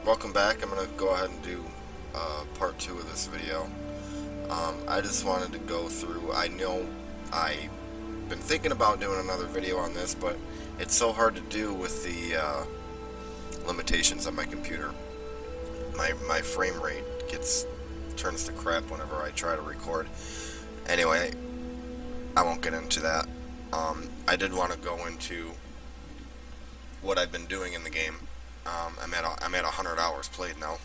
welcome back. I'm going to go ahead and do part 2 of this video. I just wanted to go through, I know I've been thinking about doing another video on this, but it's so hard to do with the limitations on my computer. My frame rate turns to crap whenever I try to record. Anyway, I won't get into that. I did want to go into what I've been doing in the game. I'm at 100 hours played now.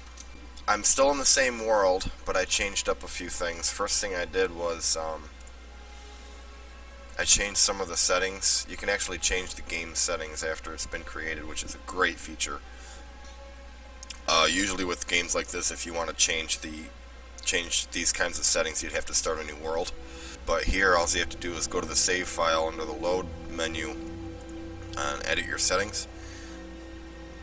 I'm still in the same world, but I changed up a few things. First thing I did was I changed some of the settings. You can actually change the game settings after it's been created, which is a great feature. Usually with games like this, if you want to change these kinds of settings, you'd have to start a new world. But here, all you have to do is go to the save file under the load menu and edit your settings.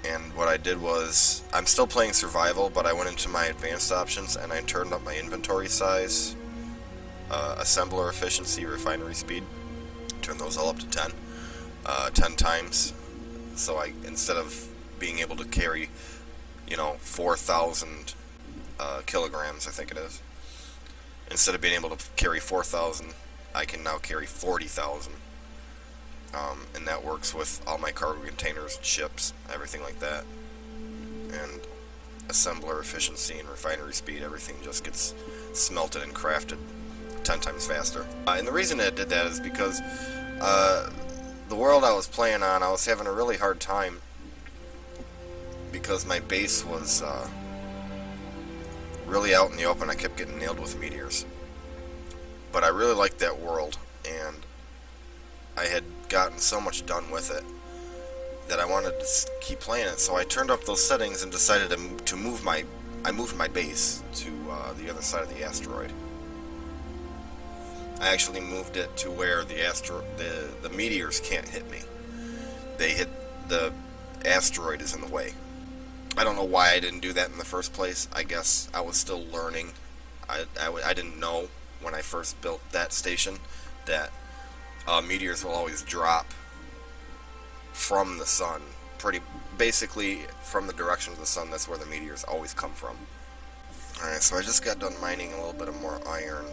And what I did was, I'm still playing survival, but I went into my advanced options and I turned up my inventory size, assembler efficiency, refinery speed, turn those all up to 10 times. So instead of being able to carry, 4,000 kilograms, I think it is, instead of being able to carry 4,000, I can now carry 40,000. And that works with all my cargo containers, ships, everything like that. And assembler efficiency and refinery speed, everything just gets smelted and crafted 10 times faster. And the reason I did that is because the world I was playing on, I was having a really hard time because my base was really out in the open. I kept getting nailed with meteors. But I really liked that world, and I had gotten so much done with it that I wanted to keep playing it. So I turned up those settings and decided to move my base to the other side of the asteroid. I actually moved it to where the meteors can't hit me. The asteroid is in the way. I don't know why I didn't do that in the first place. I guess I was still learning. I didn't know when I first built that station that meteors will always drop from the sun. Basically from the direction of the sun, that's where the meteors always come from. Alright, so I just got done mining a little bit of more iron.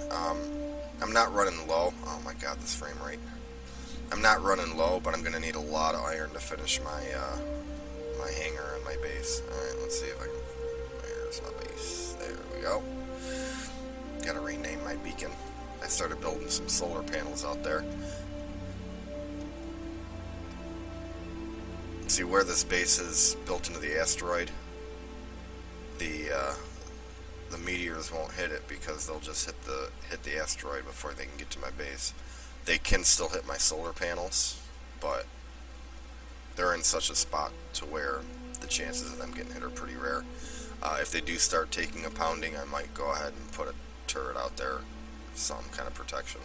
I'm not running low. Oh my god, this frame rate. I'm not running low, but I'm going to need a lot of iron to finish my my hangar and my base. Alright, let's see if I can... Where's my base? There we go. Gotta rename my beacon. I started building some solar panels out there. See where this base is built into the asteroid, the meteors won't hit it because they'll just hit the asteroid before they can get to my base. They can still hit my solar panels, but they're in such a spot to where the chances of them getting hit are pretty rare. If they do start taking a pounding, I might go ahead and put a turret out there, some kind of protection.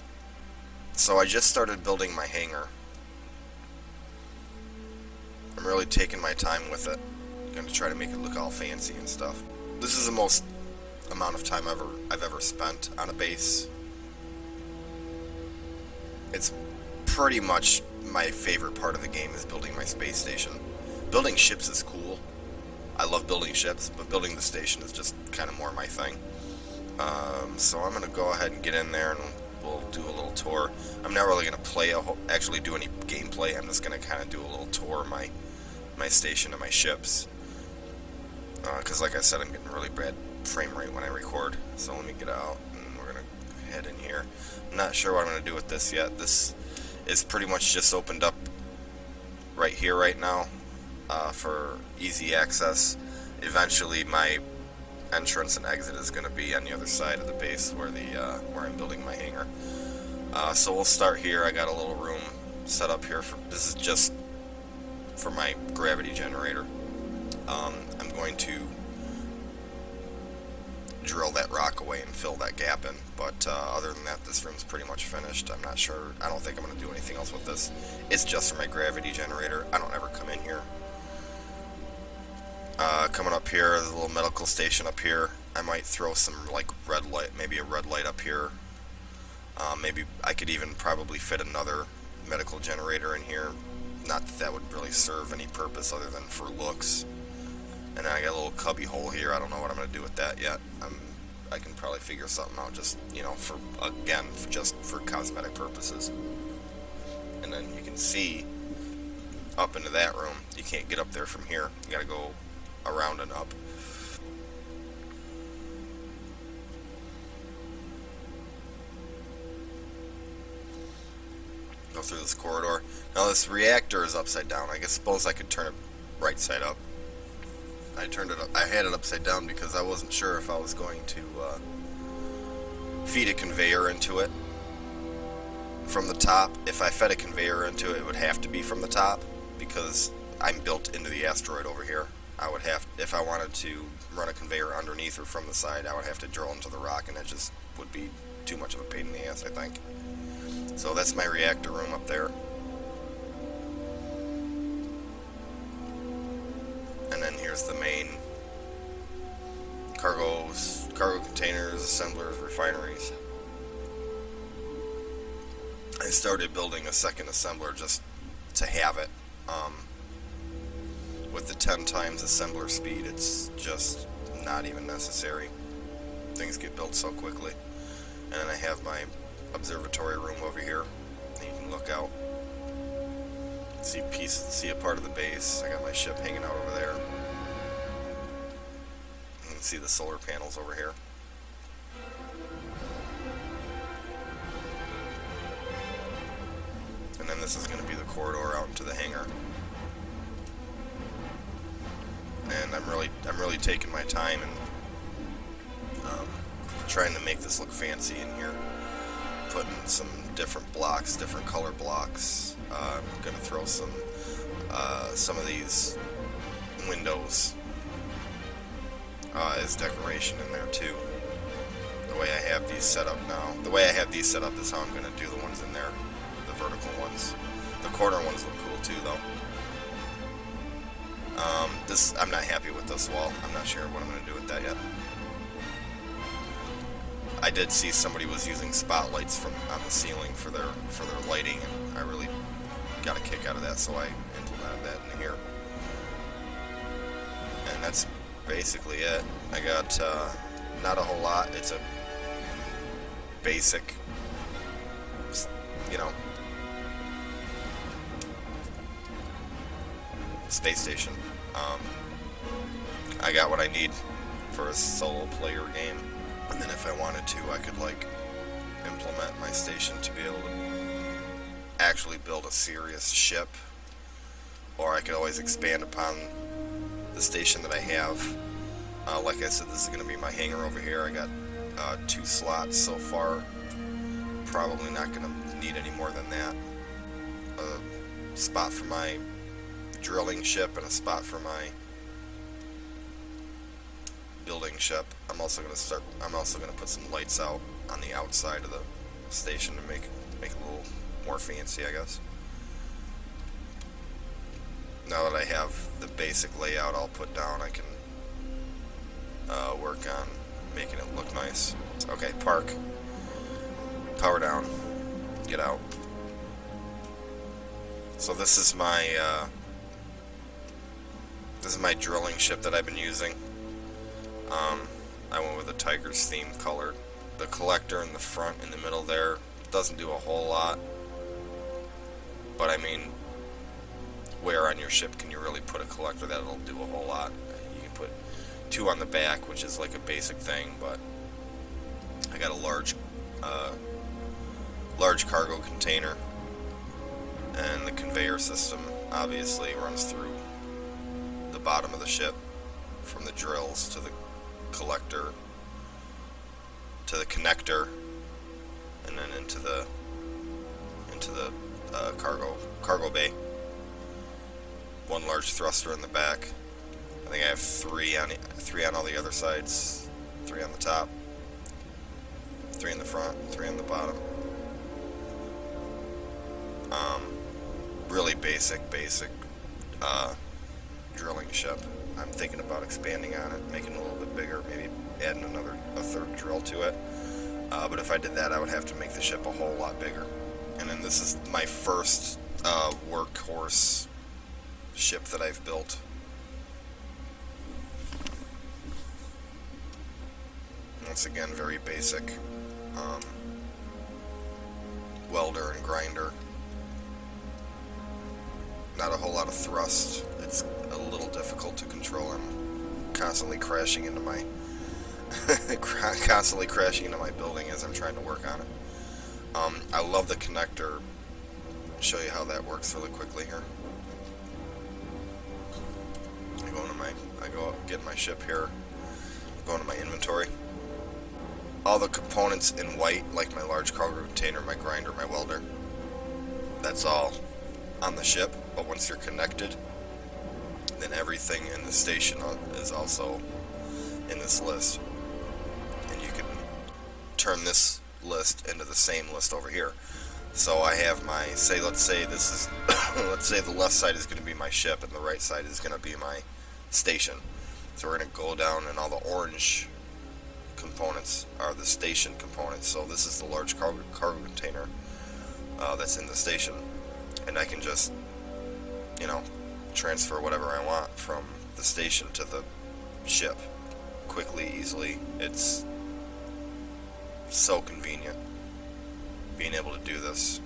So I just started building my hangar. I'm really taking my time with it. I'm going to try to make it look all fancy and stuff. This is the most amount of time I've ever spent on a base. It's pretty much my favorite part of the game is building my space station. Building ships is cool. I love building ships, but building the station is just kind of more my thing. So I'm going to go ahead and get in there and we'll do a little tour. I'm not really going to actually do any gameplay. I'm just going to kind of do a little tour of my station and my ships. Because like I said, I'm getting really bad frame rate when I record. So let me get out and we're going to head in here. I'm not sure what I'm going to do with this yet. This is pretty much just opened up right here right now for easy access. Eventually my entrance and exit is going to be on the other side of the base where I'm building my hangar. So we'll start here. I got a little room set up here. This is just for my gravity generator. I'm going to drill that rock away and fill that gap in, but other than that, this room's pretty much finished. I'm not sure. I don't think I'm going to do anything else with this. It's just for my gravity generator. I don't ever come in here. Coming up here, there's a little medical station up here. I might throw some red light, maybe a red light up here. Maybe I could even probably fit another medical generator in here. Not that that would really serve any purpose other than for looks. And then I got a little cubby hole here. I don't know what I'm going to do with that yet. I can probably figure something out just, for, again, just for cosmetic purposes. And then you can see up into that room. You can't get up there from here. You got to go around and up. Go through this corridor. Now this reactor is upside down. I suppose I could turn it right side up. I had it upside down because I wasn't sure if I was going to feed a conveyor into it from the top. If I fed a conveyor into it, it would have to be from the top because I'm built into the asteroid over here. If I wanted to run a conveyor underneath or from the side, I would have to drill into the rock, and it just would be too much of a pain in the ass, I think. So that's my reactor room up there. And then here's the main cargo containers, assemblers, refineries. I started building a second assembler just to have it. With the 10 times assembler speed, it's just not even necessary. Things get built so quickly. And then I have my observatory room over here. And you can look out, see a part of the base. I got my ship hanging out over there. You can see the solar panels over here. And then this is going to be the corridor out into the hangar. And I'm really taking my time and trying to make this look fancy in here. Putting some different blocks, different color blocks. I'm going to throw some of these windows as decoration in there too. The way I have these set up now. The way I have these set up is how I'm going to do the ones in there. The vertical ones. The corner ones look cool too though. I'm not happy with this wall. I'm not sure what I'm going to do with that yet. I did see somebody was using spotlights on the ceiling for their lighting, and I really got a kick out of that, so I implemented that in here. And that's basically it. I got not a whole lot. It's a basic, space station. I got what I need for a solo player game. And then if I wanted to, I could implement my station to be able to actually build a serious ship. Or I could always expand upon the station that I have. Like I said, this is going to be my hangar over here. I got 2 slots so far. Probably not going to need any more than that. A spot for my drilling ship and a spot for my building ship. I'm also going to put some lights out on the outside of the station to make it a little more fancy, I guess. Now that I have the basic layout all put down, I can work on making it look nice. Okay, park. Power down. Get out. So this is my drilling ship that I've been using. I went with a Tiger's theme color. The collector in the front, in the middle there, doesn't do a whole lot. But I mean, where on your ship can you really put a collector that'll do a whole lot? You can put 2 on the back, which is like a basic thing, but I got a large cargo container, and the conveyor system obviously runs through the bottom of the ship from the drills to the collector to the connector, and then into the cargo bay. 1 large thruster in the back. I think I have 3 on all the other sides, 3 on the top, 3 in the front, 3 on the bottom. Really basic drilling ship. I'm thinking about expanding on it, making it a little bit bigger, maybe adding a third drill to it. But if I did that, I would have to make the ship a whole lot bigger. And then this is my first workhorse ship that I've built. Once again, very basic welder and grinder. Not a whole lot of thrust. It's a little difficult to control. I'm constantly crashing into my building as I'm trying to work on it. I love the connector. I'll show you how that works really quickly here. I go get my ship here. Go into my inventory. All the components in white, like my large cargo container, my grinder, my welder, that's all on the ship. But once you're connected, then everything in the station is also in this list. And you can turn this list into the same list over here. So I have my, let's say this is, let's say the left side is going to be my ship and the right side is going to be my station. So we're going to go down, and all the orange components are the station components. So this is the large cargo container that's in the station, and I can just, you know, transfer whatever I want from the station to the ship quickly, easily. It's so convenient being able to do this.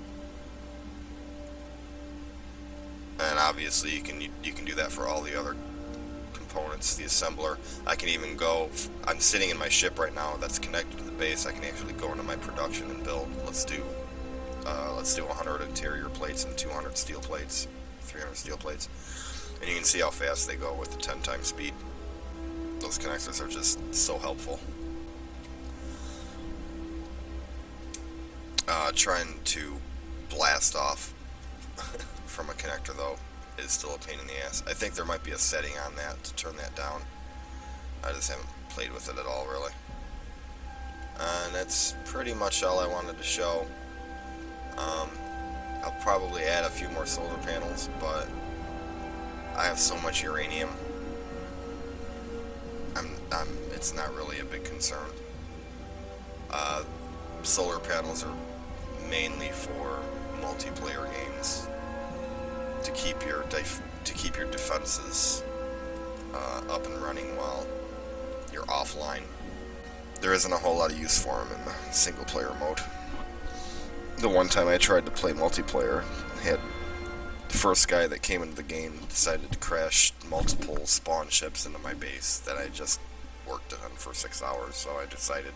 And obviously you can do that for all the other components. The assembler, I can even go, I'm sitting in my ship right now that's connected to the base. I can actually go into my production and build. Let's do 100 interior plates and 200 steel plates, 300 steel plates, and you can see how fast they go with the 10 times speed. Those connectors are just so helpful. Trying to blast off from a connector, though, is still a pain in the ass. I think there might be a setting on that to turn that down. I just haven't played with it at all, really. And that's pretty much all I wanted to show. I'll probably add a few more solar panels, but I have so much uranium. It's not really a big concern. Solar panels are mainly for multiplayer games to keep your defenses up and running while you're offline. There isn't a whole lot of use for them in the single player mode. The one time I tried to play multiplayer, had the first guy that came into the game decided to crash multiple spawn ships into my base that I just worked on for 6 hours, so I decided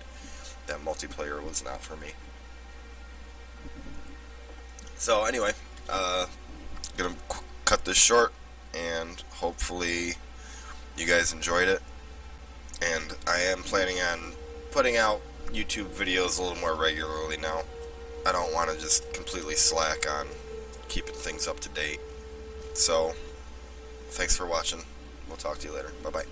that multiplayer was not for me. So anyway, gonna cut this short, and hopefully you guys enjoyed it. And I am planning on putting out YouTube videos a little more regularly now. I don't want to just completely slack on keeping things up to date. So, thanks for watching. We'll talk to you later. Bye-bye.